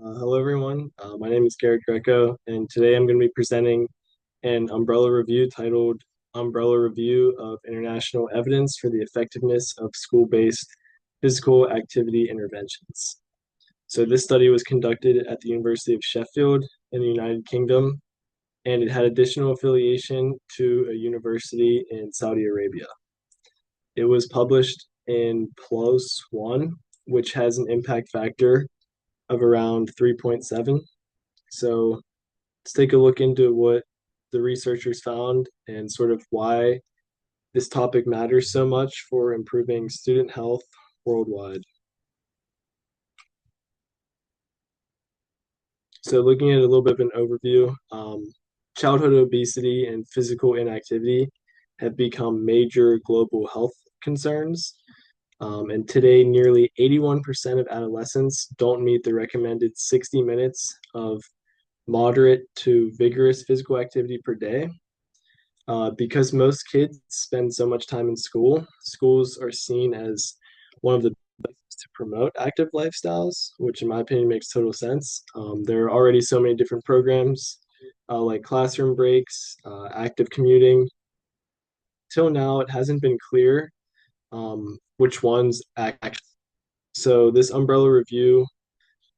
Hello, everyone. My name is Garrett Greco, and today I'm going to be presenting an umbrella review titled Umbrella Review of International Evidence for the Effectiveness of School-Based Physical Activity Interventions. So this study was conducted at the University of Sheffield in the United Kingdom, and it had additional affiliation to a university in Saudi Arabia. It was published in PLOS 1, which has an impact factor of around 3.7. So let's take a look into what the researchers found and sort of why this topic matters so much for improving student health worldwide. So looking at a little bit of an overview, childhood obesity and physical inactivity have become major global health concerns. And today, nearly 81% of adolescents don't meet the recommended 60 minutes of moderate to vigorous physical activity per day. Because most kids spend so much time in school, schools are seen as one of the best to promote active lifestyles, which in my opinion makes total sense. There are already so many different programs like classroom breaks, active commuting. Till now, it hasn't been clear which ones act. So this umbrella review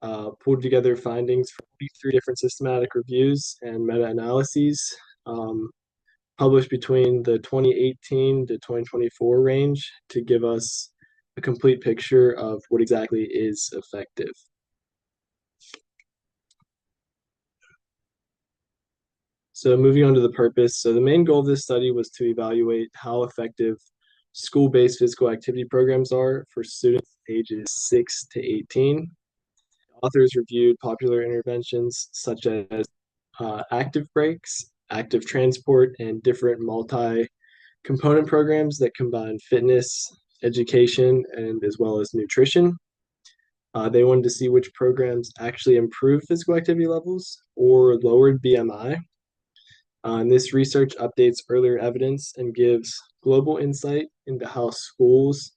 pulled together findings from 3 different systematic reviews and meta-analyses. Published between the 2018 to 2024 range to give us a complete picture of what exactly is effective. So moving on to the purpose. So the main goal of this study was to evaluate how effective school-based physical activity programs are for students ages 6 to 18. Authors reviewed popular interventions such as active breaks, active transport, and different multi-component programs that combine fitness, education, and as well as nutrition. They wanted to see which programs actually improved physical activity levels or lowered BMI. And this research updates earlier evidence and gives global insight into how schools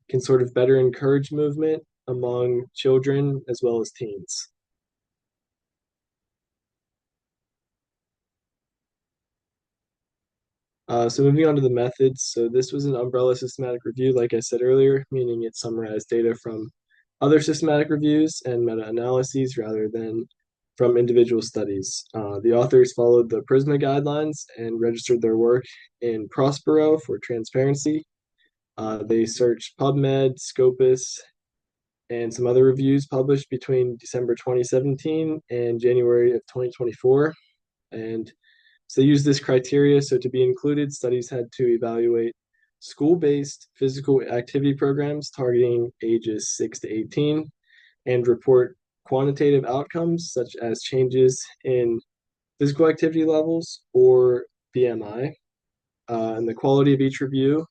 can sort of better encourage movement among children as well as teens. So moving on to the methods. So this was an umbrella systematic review, like I said earlier, meaning it summarized data from other systematic reviews and meta-analyses rather than from individual studies. The authors followed the PRISMA guidelines and registered their work in Prospero for transparency. They searched PubMed, Scopus, and some other reviews published between December 2017 and January of 2024. And so they used this criteria. So to be included, studies had to evaluate school-based physical activity programs targeting ages 6 to 18 and report quantitative outcomes such as changes in physical activity levels or BMI. And the quality of each review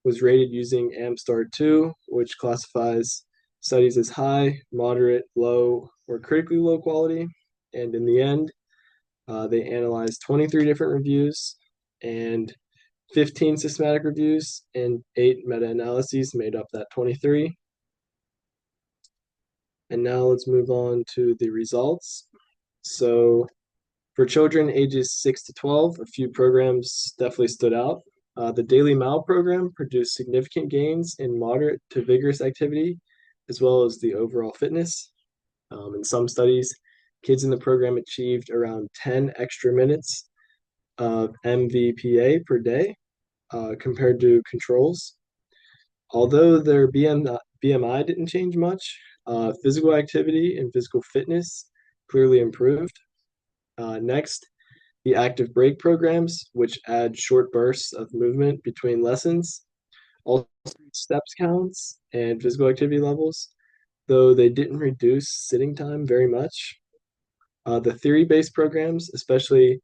was rated using AMSTAR 2, which classifies studies as high, moderate, low, or critically low quality. And in the end, they analyzed 23 different reviews and 15 systematic reviews and 8 meta-analyses made up that 23. And now let's move on to the results. So for children ages 6 to 12, a few programs definitely stood out. The Daily Mile program produced significant gains in moderate to vigorous activity, as well as the overall fitness. In some studies, kids in the program achieved around 10 extra minutes of MVPA per day compared to controls. Although their BMI didn't change much, physical activity and physical fitness clearly improved. Next, the active break programs, which add short bursts of movement between lessons, also steps counts and physical activity levels, though they didn't reduce sitting time very much. The theory-based programs, especially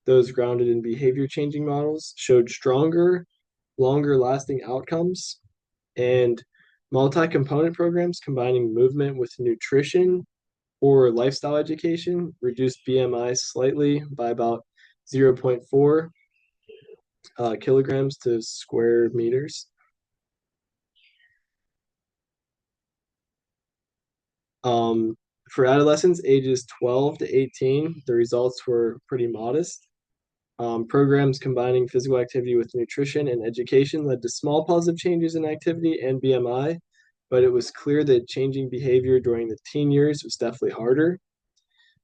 those grounded in behavior changing models, showed stronger, longer lasting outcomes. And multi-component programs combining movement with nutrition or lifestyle education reduced BMI slightly by about 0.4 kilograms to square meters. Um, For adolescents ages 12 to 18, the results were pretty modest. Programs combining physical activity with nutrition and education led to small positive changes in activity and BMI, but it was clear that changing behavior during the teen years was definitely harder.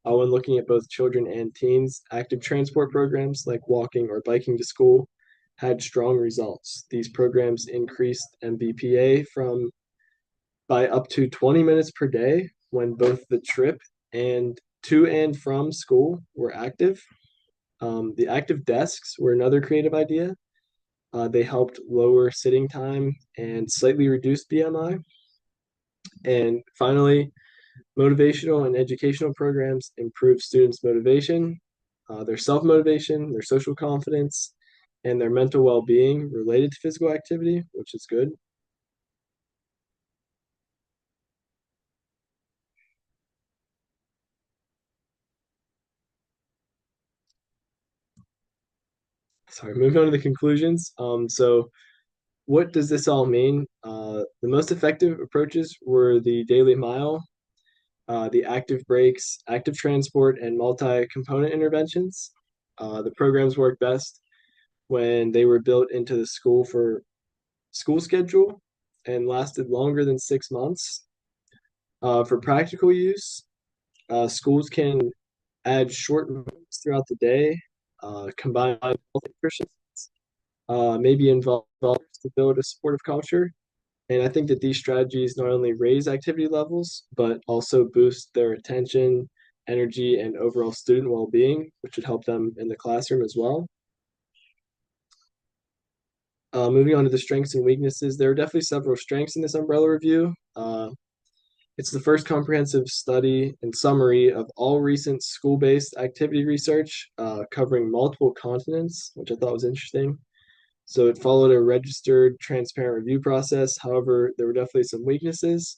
When looking at both children and teens, active transport programs like walking or biking to school had strong results. These programs increased MBPA from by up to 20 minutes per day when both the trip and to and from school were active. The active desks were another creative idea. They helped lower sitting time and slightly reduce BMI. And finally, motivational and educational programs improve students' motivation, their self motivation, their social confidence, and their mental well being related to physical activity, which is good. Sorry, moving on to the conclusions. So, what does this all mean? The most effective approaches were the daily mile, the active breaks, active transport, and multi-component interventions. The programs worked best when they were built into the school schedule and lasted longer than 6 months. For practical use, schools can add short movements throughout the day, combine health nutrition, maybe involve others to build a supportive culture. And I think that these strategies not only raise activity levels, but also boost their attention, energy, and overall student well-being, which would help them in the classroom as well. Moving on to the strengths and weaknesses, there are definitely several strengths in this umbrella review. It's the first comprehensive study and summary of all recent school-based activity research covering multiple continents, which I thought was interesting. So it followed a registered, transparent review process. However, there were definitely some weaknesses.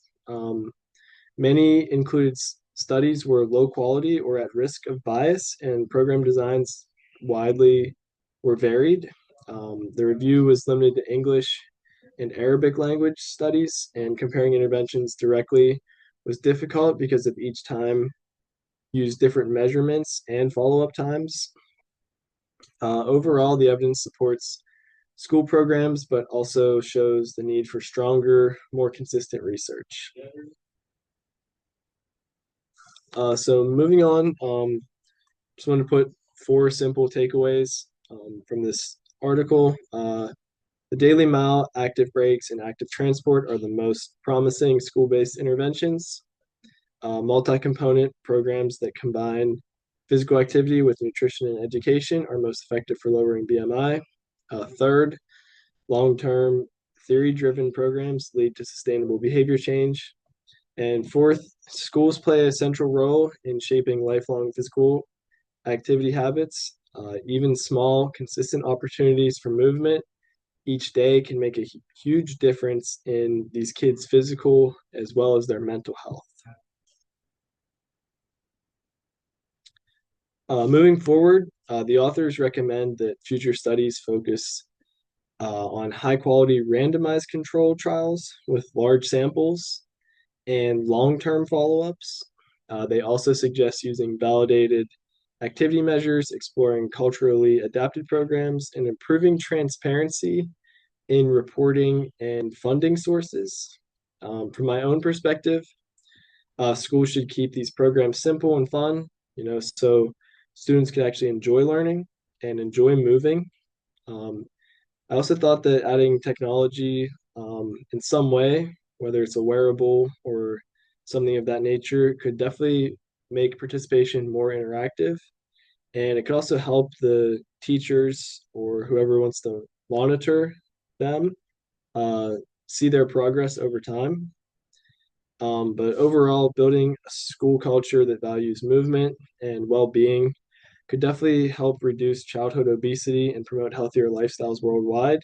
Many included studies were low quality or at risk of bias, and program designs widely were varied. The review was limited to English and Arabic language studies, and comparing interventions directly was difficult because of each time used different measurements and follow-up times. Overall, the evidence supports school programs, but also shows the need for stronger, more consistent research. So moving on, just want to put four simple takeaways from this article. The daily mile, active breaks, and active transport are the most promising school-based interventions. Multi-component programs that combine physical activity with nutrition and education are most effective for lowering BMI. Third, long-term theory-driven programs lead to sustainable behavior change. And fourth, schools play a central role in shaping lifelong physical activity habits. Even small, consistent opportunities for movement each day can make a huge difference in these kids' physical as well as their mental health. Moving forward, the authors recommend that future studies focus on high quality randomized control trials with large samples and long term follow ups. They also suggest using validated activity measures, exploring culturally adapted programs, and improving transparency in reporting and funding sources. From my own perspective, schools should keep these programs simple and fun, so students could actually enjoy learning and enjoy moving. I also thought that adding technology in some way, whether it's a wearable or something of that nature, could definitely make participation more interactive. And it could also help the teachers or whoever wants to monitor them uh, see their progress over time. But overall, building a school culture that values movement and well being could definitely help reduce childhood obesity and promote healthier lifestyles worldwide.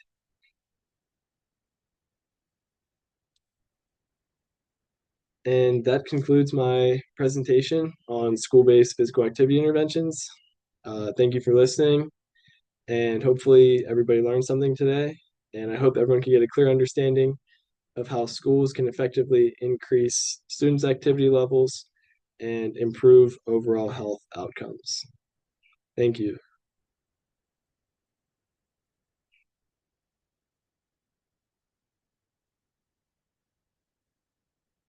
And that concludes my presentation on school-based physical activity interventions. Thank you for listening, and hopefully everybody learned something today. And I hope everyone can get a clear understanding of how schools can effectively increase students' activity levels and improve overall health outcomes. Thank you.